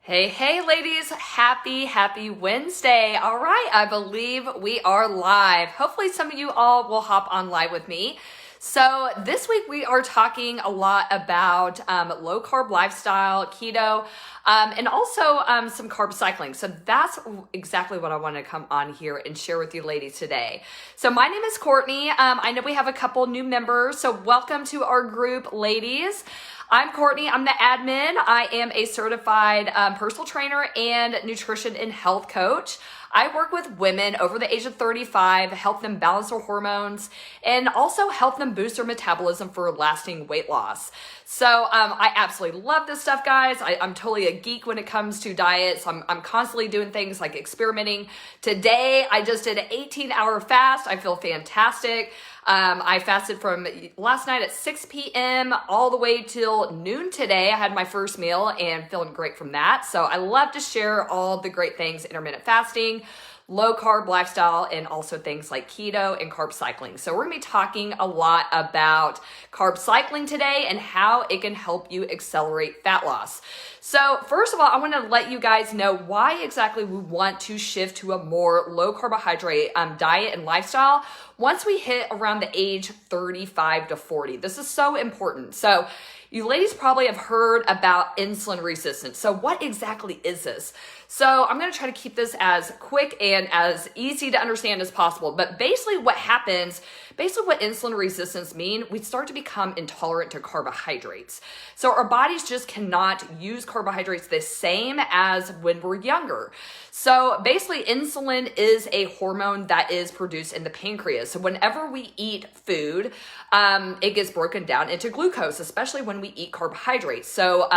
Hey, ladies, happy Wednesday. All right, I believe we are live. Hopefully some of you all will hop on live with me. So this week we are talking a lot about low carb lifestyle, keto, and also some carb cycling. So that's exactly what I want to come on here and share with you ladies today. So my name is Courtney. I know we have a couple new members, so welcome to our group, ladies. I'm Courtney. I'm the admin. I am a certified personal trainer and nutrition and health coach. I work with women over the age of 35, help them balance their hormones, and also help them boost their metabolism for lasting weight loss. So I absolutely love this stuff, guys. I'm totally a geek when it comes to diets. I'm constantly doing things like experimenting. Today, I just did an 18-hour fast. I feel fantastic. I fasted from last night at 6 p.m. all the way till noon today. I had my first meal and feeling great from that. So I love to share all the great things, intermittent fasting, low carb lifestyle, and also things like keto and carb cycling. So we're gonna be talking a lot about carb cycling today and how it can help you accelerate fat loss. So first of all, I wanna let you guys know why exactly we want to shift to a more low carbohydrate diet and lifestyle once we hit around the age 35 to 40. This is so important. So you ladies probably have heard about insulin resistance. So what exactly is this? So I'm going to try to keep this as quick and as easy to understand as possible. But basically what happens, what insulin resistance mean, we start to become intolerant to carbohydrates. So our bodies just cannot use carbohydrates the same as when we're younger. So basically insulin is a hormone that is produced in the pancreas. So whenever we eat food, it gets broken down into glucose, especially when we eat carbohydrates. So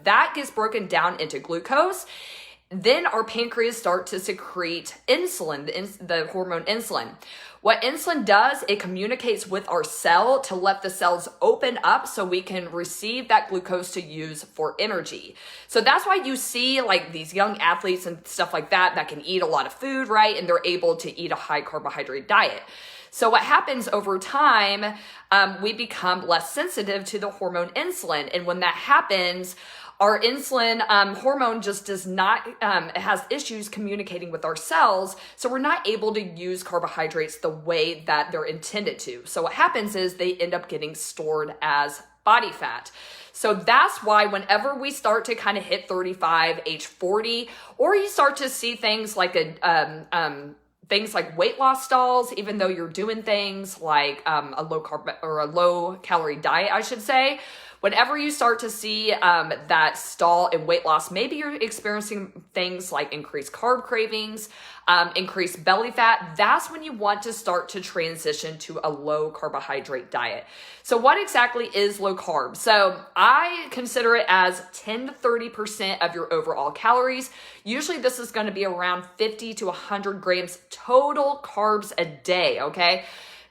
that gets broken down into glucose. Then our pancreas start to secrete insulin, the hormone insulin. What insulin does, it communicates with our cell to let the cells open up so we can receive that glucose to use for energy. So that's why you see like these young athletes and stuff like that can eat a lot of food, right? And they're able to eat a high carbohydrate diet. So what happens over time, we become less sensitive to the hormone insulin. And when that happens, our insulin hormone just does not, it has issues communicating with our cells. So we're not able to use carbohydrates the way that they're intended to. So what happens is they end up getting stored as body fat. So that's why whenever we start to kind of hit 35, age 40, or you start to see things like things like weight loss stalls, even though you're doing things like a low carb or a low calorie diet, I should say. Whenever you start to see that stall in weight loss, maybe you're experiencing things like increased carb cravings, increased belly fat, that's when you want to start to transition to a low carbohydrate diet. So what exactly is low carb? So I consider it as 10 to 30% of your overall calories. Usually this is going to be around 50 to 100 grams total carbs a day, okay?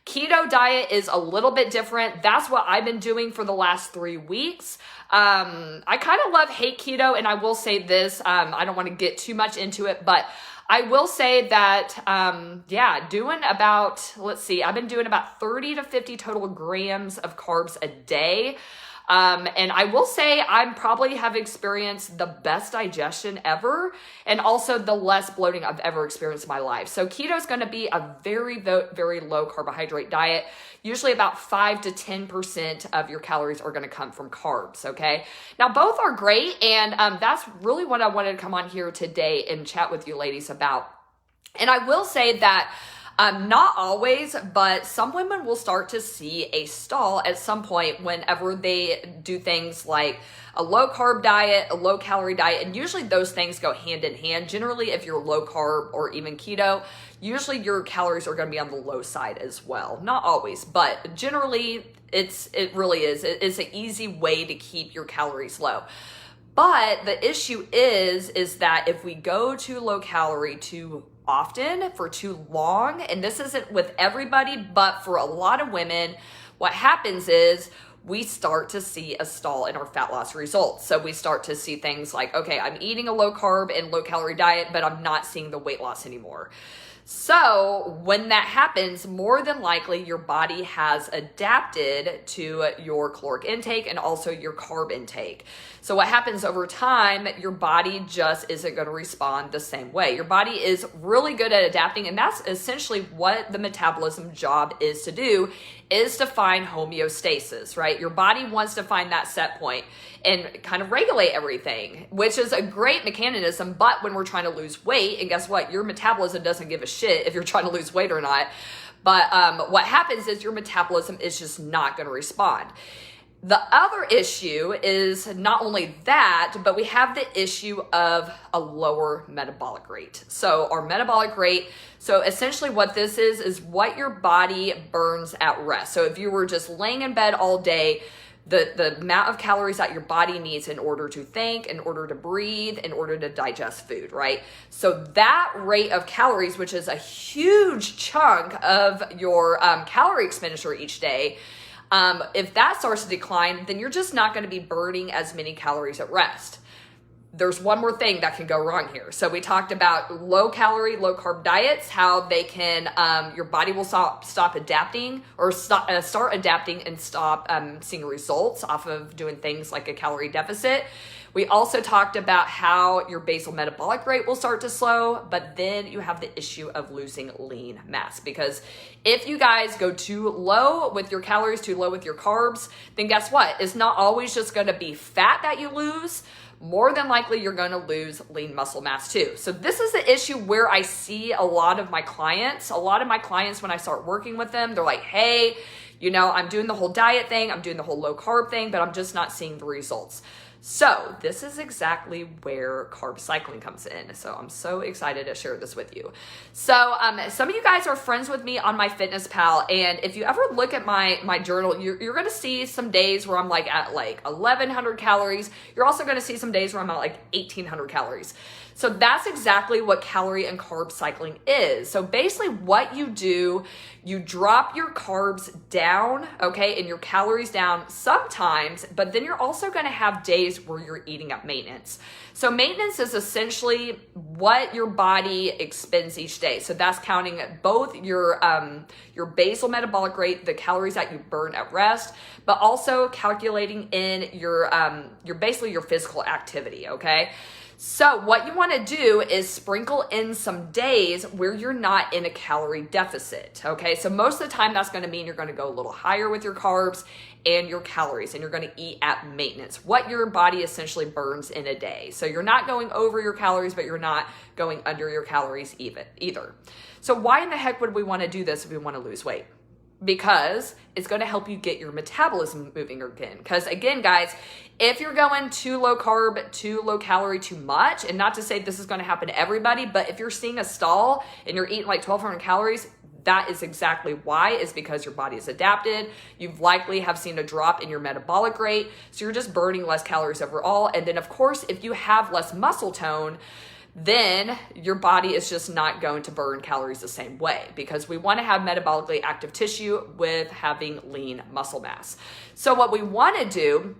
Keto diet is a little bit different. That's what I've been doing for the last 3 weeks. I kind of hate keto, and I will say this, I don't want to get too much into it, but I will say that, doing about, I've been doing about 30 to 50 total grams of carbs a day. And I will say I probably have experienced the best digestion ever and also the less bloating I've ever experienced in my life. So keto is going to be a very low carbohydrate diet. Usually about 5 to 10% of your calories are going to come from carbs, okay? Now both are great, and that's really what I wanted to come on here today and chat with you ladies about. And I will say that not always, but some women will start to see a stall at some point whenever they do things like a low carb diet, a low calorie diet, and usually those things go hand in hand. Generally, if you're low carb or even keto, usually your calories are going to be on the low side as well. Not always, but generally it really is. It's an easy way to keep your calories low. But the issue is that if we go to low calorie too often for too long, and this isn't with everybody, but for a lot of women, what happens is we start to see a stall in our fat loss results. So we start to see things like, okay, I'm eating a low carb and low calorie diet, but I'm not seeing the weight loss anymore. So when that happens, more than likely your body has adapted to your caloric intake and also your carb intake. So what happens over time, your body just isn't going to respond the same way. Your body is really good at adapting, and that's essentially what the metabolism job is to do, is to find homeostasis, right? Your body wants to find that set point and kind of regulate everything, which is a great mechanism. But when we're trying to lose weight, and guess what? Your metabolism doesn't give a shit if you're trying to lose weight or not. But what happens is your metabolism is just not going to respond. The other issue is not only that, but we have the issue of a lower metabolic rate. So our metabolic rate, so essentially what this is what your body burns at rest. So if you were just laying in bed all day, the amount of calories that your body needs in order to think, in order to breathe, in order to digest food, right? So that rate of calories, which is a huge chunk of your calorie expenditure each day, if that starts to decline, then you're just not going to be burning as many calories at rest. There's one more thing that can go wrong here. So we talked about low calorie, low carb diets, how they can, your body will stop adapting or start adapting and stop seeing results off of doing things like a calorie deficit. We also talked about how your basal metabolic rate will start to slow, but then you have the issue of losing lean mass. Because if you guys go too low with your calories, too low with your carbs, then guess what? It's not always just going to be fat that you lose. More than likely, you're going to lose lean muscle mass too. So this is the issue where I see a lot of my clients, when I start working with them, they're like, hey, I'm doing the whole diet thing, I'm doing the whole low carb thing, but I'm just not seeing the results. So this is exactly where carb cycling comes in. So I'm so excited to share this with you. So some of you guys are friends with me on MyFitnessPal, and if you ever look at my journal, you're going to see some days where I'm like at like 1,100 calories. You're also going to see some days where I'm at like 1,800 calories. So that's exactly what calorie and carb cycling is. So basically what you do, you drop your carbs down, okay, and your calories down sometimes, but then you're also going to have days where you're eating up maintenance. So maintenance is essentially what your body expends each day. So that's counting both your basal metabolic rate, the calories that you burn at rest, but also calculating in your basically your physical activity, okay? So what you want to do is sprinkle in some days where you're not in a calorie deficit, okay? So most of the time that's going to mean you're going to go a little higher with your carbs and your calories, and you're going to eat at maintenance, what your body essentially burns in a day. So you're not going over your calories, but you're not going under your calories either. So why in the heck would we want to do this if we want to lose weight? Because it's going to help you get your metabolism moving again. Because again, guys, if you're going too low carb, too low calorie, too much, and not to say this is going to happen to everybody, but if you're seeing a stall and you're eating like 1,200 calories, that is exactly why, is because your body is adapted. You've likely have seen a drop in your metabolic rate. So you're just burning less calories overall. And then of course, if you have less muscle tone, then your body is just not going to burn calories the same way, because we want to have metabolically active tissue with having lean muscle mass. So what we want to do,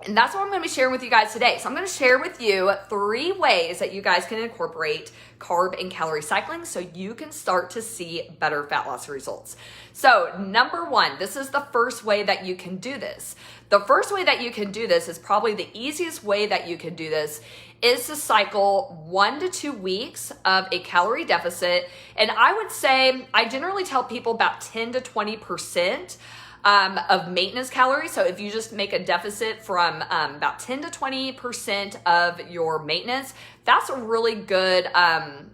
and that's what I'm going to be sharing with you guys today. So I'm going to share with you 3 ways that you guys can incorporate carb and calorie cycling so you can start to see better fat loss results. So number 1, this is the first way that you can do this. The first way that you can do this is probably the easiest way that you can do this, is to cycle 1 to 2 weeks of a calorie deficit. And I would say, I generally tell people about 10 to 20% of maintenance calories. So if you just make a deficit from about 10 to 20% of your maintenance, that's a really good,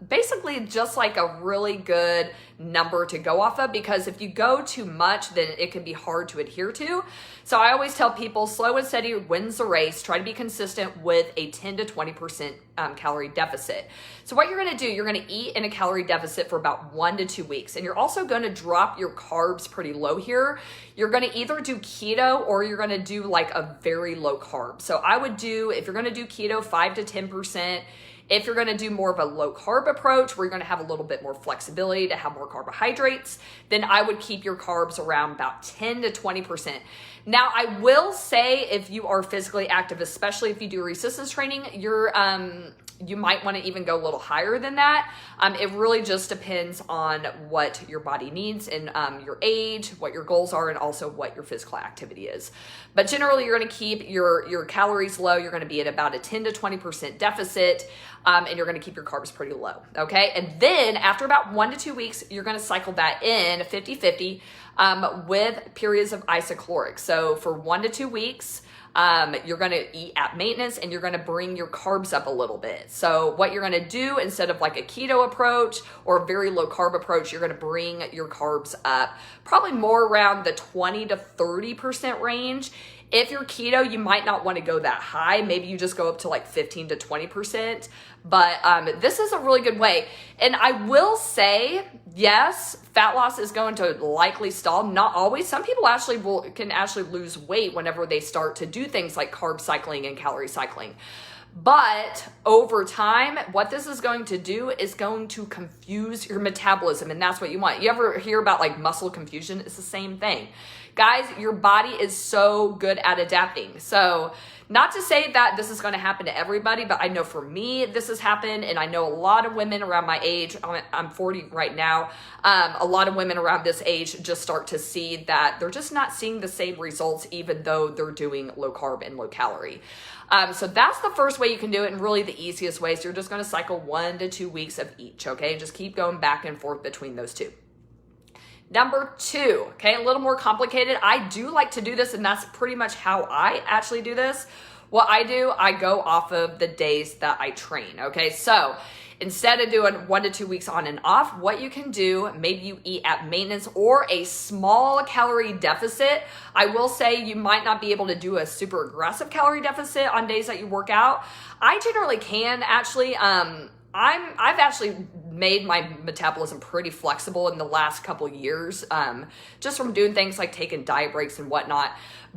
basically just like a really good number to go off of, because if you go too much, then it can be hard to adhere to. So I always tell people slow and steady wins the race. Try to be consistent with a 10 to 20% calorie deficit. So what you're going to do, you're going to eat in a calorie deficit for about 1 to 2 weeks. And you're also going to drop your carbs pretty low here. You're going to either do keto or you're going to do like a very low carb. So I would do, if you're going to do keto, 5 to 10%. If you're going to do more of a low carb approach, where you're going to have a little bit more flexibility to have more carbohydrates, then I would keep your carbs around about 10 to 20%. Now, I will say if you are physically active, especially if you do resistance training, you might want to even go a little higher than that. It really just depends on what your body needs and your age, what your goals are, and also what your physical activity is. But generally, you're going to keep your calories low. You're going to be at about a 10 to 20% deficit, and you're going to keep your carbs pretty low, okay? And then after about 1 to 2 weeks, you're going to cycle that in 50-50 with periods of isocaloric. So for 1 to 2 weeks, you're going to eat at maintenance and you're going to bring your carbs up a little bit. So what you're going to do instead of like a keto approach or a very low carb approach, you're going to bring your carbs up probably more around the 20 to 30% range. If you're keto, you might not want to go that high. Maybe you just go up to like 15 to 20%. But this is a really good way. And I will say, yes, fat loss is going to likely stall. Not always. Some people can actually lose weight whenever they start to do things like carb cycling and calorie cycling. But over time, what this is going to do is going to confuse your metabolism, and that's what you want. You ever hear about like muscle confusion? It's the same thing. Guys, your body is so good at adapting. So not to say that this is going to happen to everybody, but I know for me, this has happened. And I know a lot of women around my age, I'm 40 right now. A lot of women around this age just start to see that they're just not seeing the same results, even though they're doing low carb and low calorie. So that's the first way you can do it. And really the easiest way is you're just going to cycle 1 to 2 weeks of each. Okay. And just keep going back and forth between those two. Number 2, okay, a little more complicated. I do like to do this, and that's pretty much how I actually do this. What I do, I go off of the days that I train, okay? So instead of doing 1 to 2 weeks on and off, what you can do, maybe you eat at maintenance or a small calorie deficit. I will say you might not be able to do a super aggressive calorie deficit on days that you work out. I generally can actually. I've actually made my metabolism pretty flexible in the last couple years, just from doing things like taking diet breaks and whatnot.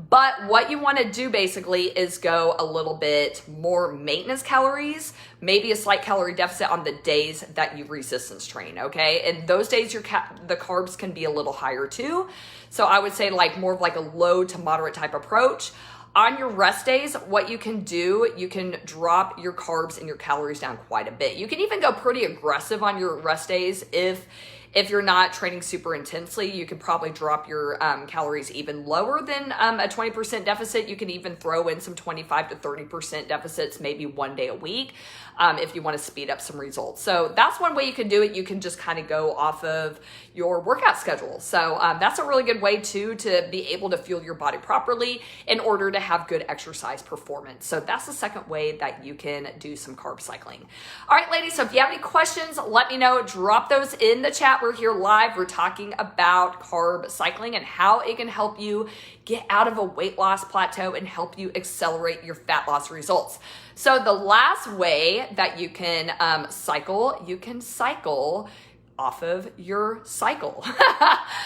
But what you want to do basically is go a little bit more maintenance calories, maybe a slight calorie deficit on the days that you resistance train, okay? And those days the carbs can be a little higher too. So I would say like more of like a low to moderate type approach. On your rest days, what you can do, you can drop your carbs and your calories down quite a bit. You can even go pretty aggressive on your rest days. If you're not training super intensely, you could probably drop your calories even lower than a 20% deficit. You can even throw in some 25 to 30% deficits, maybe 1 day a week, if you want to speed up some results. So that's one way you can do it. You can just kind of go off of your workout schedule. So that's a really good way too to be able to fuel your body properly in order to have good exercise performance. So that's the second way that you can do some carb cycling. All right, ladies, so if you have any questions, let me know. Drop those in the chat. We're here live. We're talking about carb cycling and how it can help you get out of a weight loss plateau and help you accelerate your fat loss results. So the last way that you can cycle off of your cycle.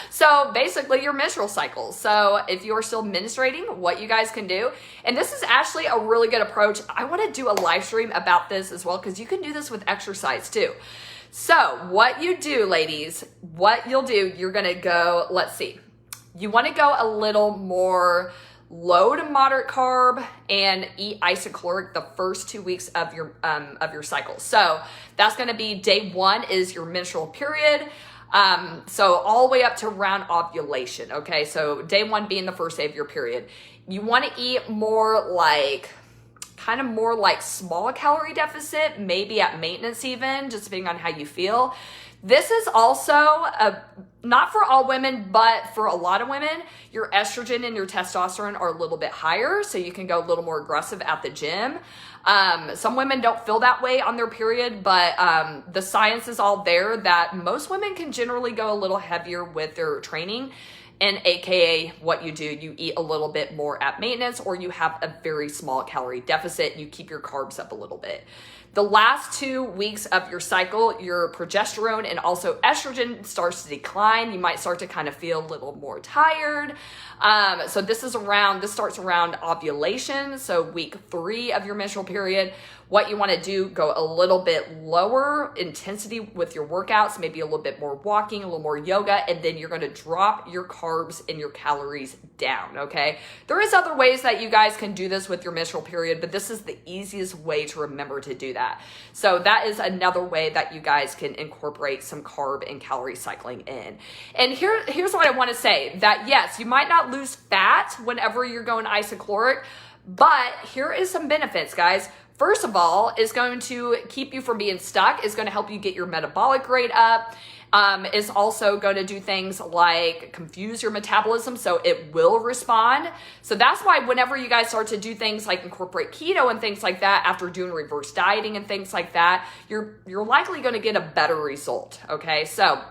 So basically your menstrual cycle. So if you're still menstruating, what you guys can do, and this is actually a really good approach. I want to do a live stream about this as well, because you can do this with exercise too. So what you do, ladies, what you'll do, you're going to go, let's see, you want to go a little more low to moderate carb and eat isocaloric the first 2 weeks of your cycle. So that's going to be day 1 is your menstrual period. So all the way up to around ovulation. Okay. So day 1 being the first day of your period. You want to eat more like small calorie deficit, maybe at maintenance even, just depending on how you feel. This is also not for all women, but for a lot of women, your estrogen and your testosterone are a little bit higher, so you can go a little more aggressive at the gym. Some women don't feel that way on their period, but the science is all there that most women can generally go a little heavier with their training. And AKA what you do, you eat a little bit more at maintenance, or you have a very small calorie deficit and you keep your carbs up a little bit. The last 2 weeks of your cycle, your progesterone and also estrogen starts to decline. You might start to kind of feel a little more tired. So this starts around ovulation. So week 3 of your menstrual period. What you want to do, go a little bit lower intensity with your workouts, maybe a little bit more walking, a little more yoga, and then you're going to drop your carbs and your calories down, okay? There is other ways that you guys can do this with your menstrual period, but this is the easiest way to remember to do that. So that is another way that you guys can incorporate some carb and calorie cycling in. And here's what I want to say, that yes, you might not lose fat whenever you're going isocaloric, but here is some benefits, guys. First of all, it's going to keep you from being stuck. It's going to help you get your metabolic rate up. It's also going to do things like confuse your metabolism so it will respond. So that's why whenever you guys start to do things like incorporate keto and things like that after doing reverse dieting and things like that, you're likely going to get a better result, okay? So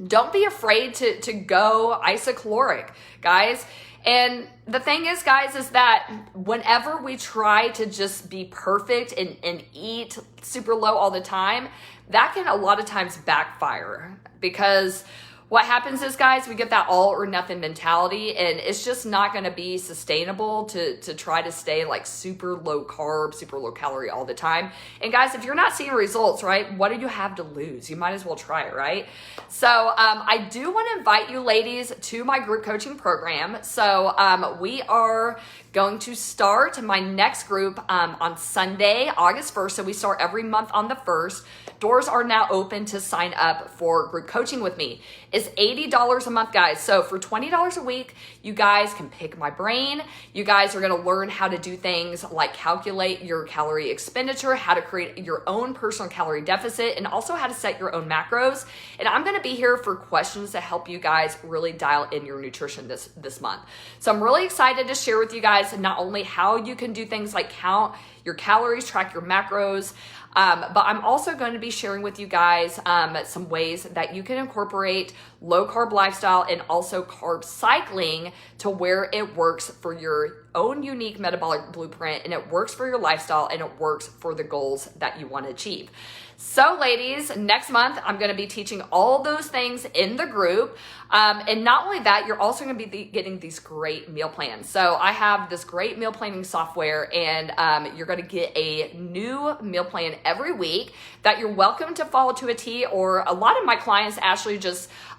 don't be afraid to go isocaloric, guys. And the thing is, guys, is that whenever we try to just be perfect and eat super low all the time, that can a lot of times backfire, because what happens is, guys, we get that all or nothing mentality, and it's just not going to be sustainable to try to stay like super low carb, super low calorie all the time. And guys, if you're not seeing results, right, what do you have to lose? You might as well try it, right? So I do want to invite you ladies to my group coaching program. So we are going to start my next group on Sunday, August 1st. So we start every month on the 1st. Doors are now open to sign up for group coaching with me. It's $80 a month, guys. So for $20 a week, you guys can pick my brain. You guys are going to learn how to do things like calculate your calorie expenditure, how to create your own personal calorie deficit, and also how to set your own macros. And I'm going to be here for questions to help you guys really dial in your nutrition this month. So I'm really excited to share with you guys not only how you can do things like count your calories, track your macros, but I'm also going to be sharing with you guys some ways that you can incorporate low carb lifestyle and also carb cycling to where it works for your own unique metabolic blueprint, and it works for your lifestyle, and it works for the goals that you want to achieve. So ladies, next month, I'm going to be teaching all those things in the group. And not only that, you're also going to be getting these great meal plans. So I have this great meal planning software, and you're going to get a new meal plan every week that you're welcome to follow to a T. Or a lot of my clients actually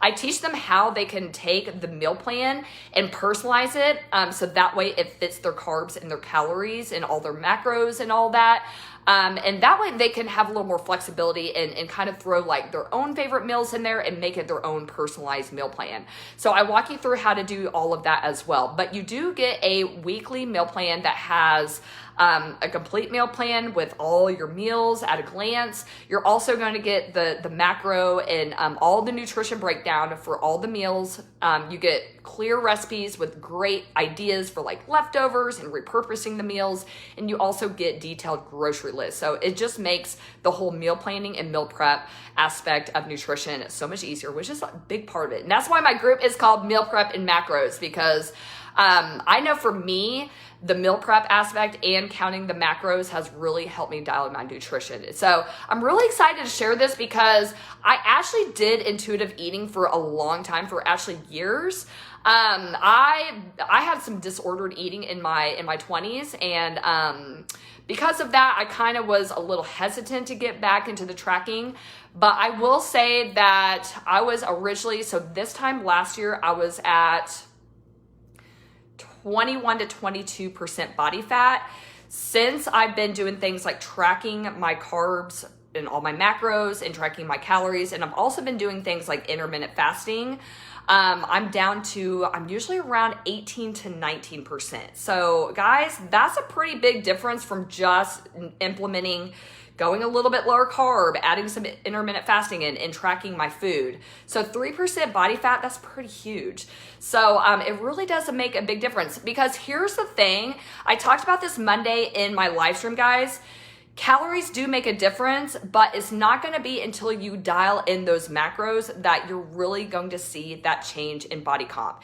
I teach them how they can take the meal plan and personalize it. So that way it fits their carbs and their calories and all their macros and all that. And that way they can have a little more flexibility and kind of throw like their own favorite meals in there and make it their own personalized meal plan. So I walk you through how to do all of that as well. But you do get a weekly meal plan that has a complete meal plan with all your meals at a glance. You're also going to get the macro and all the nutrition breakdown for all the meals. You get clear recipes with great ideas for like leftovers and repurposing the meals. And you also get detailed grocery lists. So it just makes the whole meal planning and meal prep aspect of nutrition so much easier, which is a big part of it. And that's why my group is called Meal Prep and Macros, because I know for me, the meal prep aspect and counting the macros has really helped me dial in my nutrition. So I'm really excited to share this because I actually did intuitive eating for a long time, for actually years. I had some disordered eating in my 20s, and because of that, I kind of was a little hesitant to get back into the tracking. But I will say that I was originally, so this time last year, I was at 21 to 22% body fat. Since I've been doing things like tracking my carbs and all my macros and tracking my calories, and I've also been doing things like intermittent fasting, I'm usually around 18 to 19%. So guys, that's a pretty big difference from just implementing going a little bit lower carb, adding some intermittent fasting in, and tracking my food. So 3% body fat, that's pretty huge. So it really does make a big difference, because here's the thing. I talked about this Monday in my live stream, guys. Calories do make a difference, but it's not going to be until you dial in those macros that you're really going to see that change in body comp.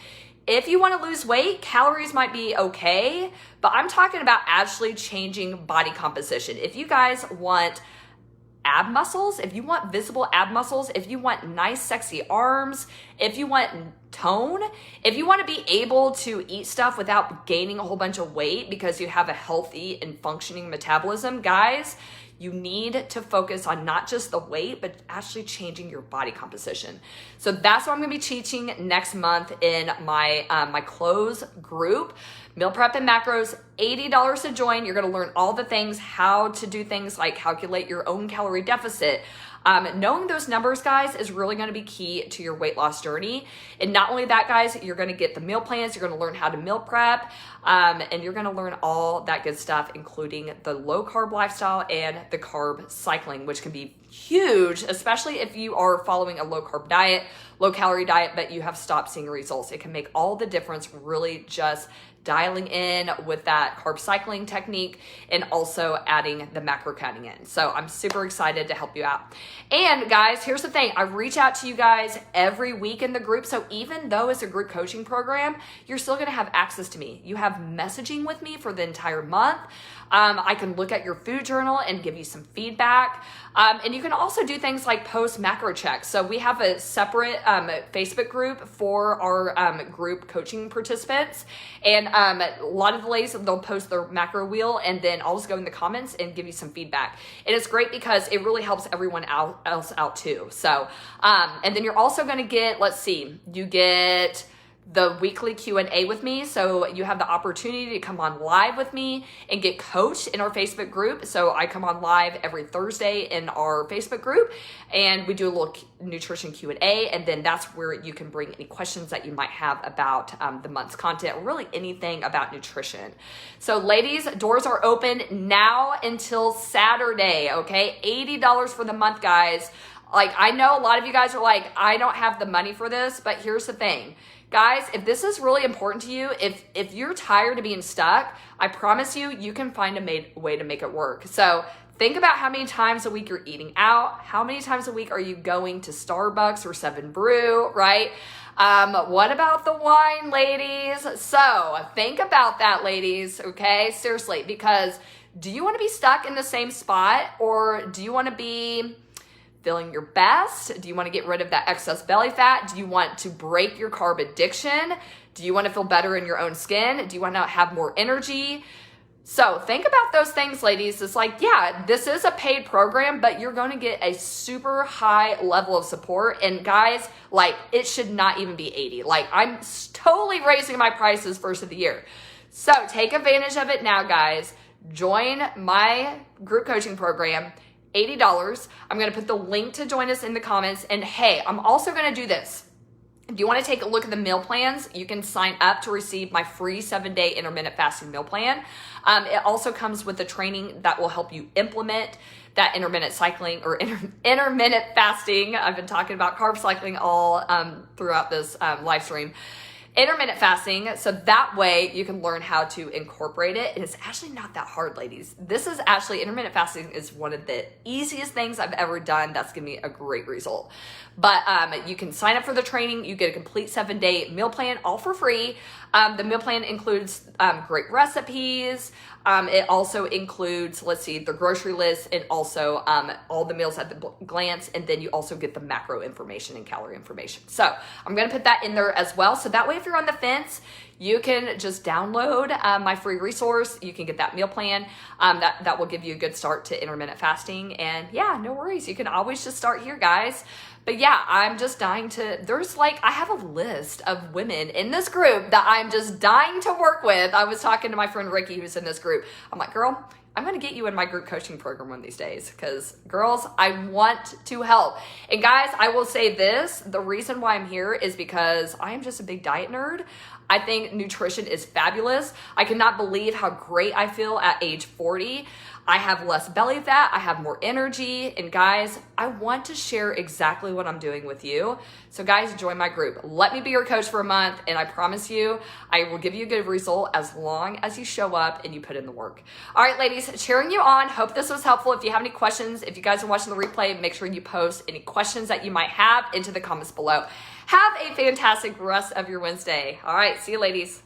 If you want to lose weight, calories might be okay, but I'm talking about actually changing body composition. If you guys want ab muscles, if you want visible ab muscles, if you want nice, sexy arms, if you want tone, if you want to be able to eat stuff without gaining a whole bunch of weight because you have a healthy and functioning metabolism, guys, you need to focus on not just the weight, but actually changing your body composition. So that's what I'm gonna be teaching next month in my my close group. Meal Prep and Macros, $80 to join. You're gonna learn all the things, how to do things like calculate your own calorie deficit. Knowing those numbers, guys, is really gonna be key to your weight loss journey. And not only that, guys, you're gonna get the meal plans, you're gonna learn how to meal prep, and you're gonna learn all that good stuff, including the low carb lifestyle and the carb cycling, which can be huge, especially if you are following a low carb diet, low calorie diet, but you have stopped seeing results. It can make all the difference, really just dialing in with that carb cycling technique and also adding the macro counting in. So I'm super excited to help you out. And guys, here's the thing. I reach out to you guys every week in the group. So even though it's a group coaching program, you're still going to have access to me. You have messaging with me for the entire month. I can look at your food journal and give you some feedback. And you can also do things like post macro checks. So we have a separate Facebook group for our group coaching participants. And a lot of the ladies, they'll post their macro wheel, and then I'll just go in the comments and give you some feedback. And it's great because it really helps everyone else out too. So, and then you're also going to get, let's see, you get the weekly Q&A with me. So you have the opportunity to come on live with me and get coached in our Facebook group. So I come on live every Thursday in our Facebook group, and we do a little nutrition Q&A. And then that's where you can bring any questions that you might have about the month's content, or really anything about nutrition. So ladies, doors are open now until Saturday. Okay. $80 for the month, guys. Like, I know a lot of you guys are like, I don't have the money for this, but here's the thing. Guys, if this is really important to you, if you're tired of being stuck, I promise you, you can find a way to make it work. So think about how many times a week you're eating out. How many times a week are you going to Starbucks or 7 Brew, right? What about the wine, ladies? So think about that, ladies, okay? Seriously, because do you want to be stuck in the same spot, or do you want to be feeling your best? Do you want to get rid of that excess belly fat? Do you want to break your carb addiction? Do you want to feel better in your own skin? Do you want to have more energy? So think about those things, ladies. It's like, yeah, this is a paid program, but you're going to get a super high level of support. And guys, like, it should not even be 80. Like, I'm totally raising my prices first of the year. So take advantage of it now, guys. Join my group coaching program. $80. I'm going to put the link to join us in the comments. And hey, I'm also going to do this. If you want to take a look at the meal plans, you can sign up to receive my free 7-day intermittent fasting meal plan. It also comes with a training that will help you implement that intermittent cycling or intermittent fasting. I've been talking about carb cycling all throughout this live stream. Intermittent fasting, so that way you can learn how to incorporate it. And it's actually not that hard, ladies. This is actually, intermittent fasting is one of the easiest things I've ever done. That's giving me a great result. But you can sign up for the training. You get a complete 7-day meal plan, all for free. The meal plan includes great recipes. It also includes, let's see, the grocery list, and also all the meals at the glance. And then you also get the macro information and calorie information. So I'm going to put that in there as well. So that way, if you're on the fence, you can just download my free resource. You can get that meal plan. That will give you a good start to intermittent fasting. And yeah, no worries. You can always just start here, guys. But yeah, I'm just dying to, I have a list of women in this group that I'm just dying to work with. I was talking to my friend Ricky, who's in this group. I'm like, girl, I'm going to get you in my group coaching program one of these days, because girls, I want to help. And guys, I will say this, the reason why I'm here is because I am just a big diet nerd. I think nutrition is fabulous. I cannot believe how great I feel at age 40. I have less belly fat, I have more energy, and guys, I want to share exactly what I'm doing with you. So guys, join my group. Let me be your coach for a month, and I promise you, I will give you a good result as long as you show up and you put in the work. All right, ladies, cheering you on. Hope this was helpful. If you have any questions, if you guys are watching the replay, make sure you post any questions that you might have into the comments below. Have a fantastic rest of your Wednesday. All right, see you, ladies.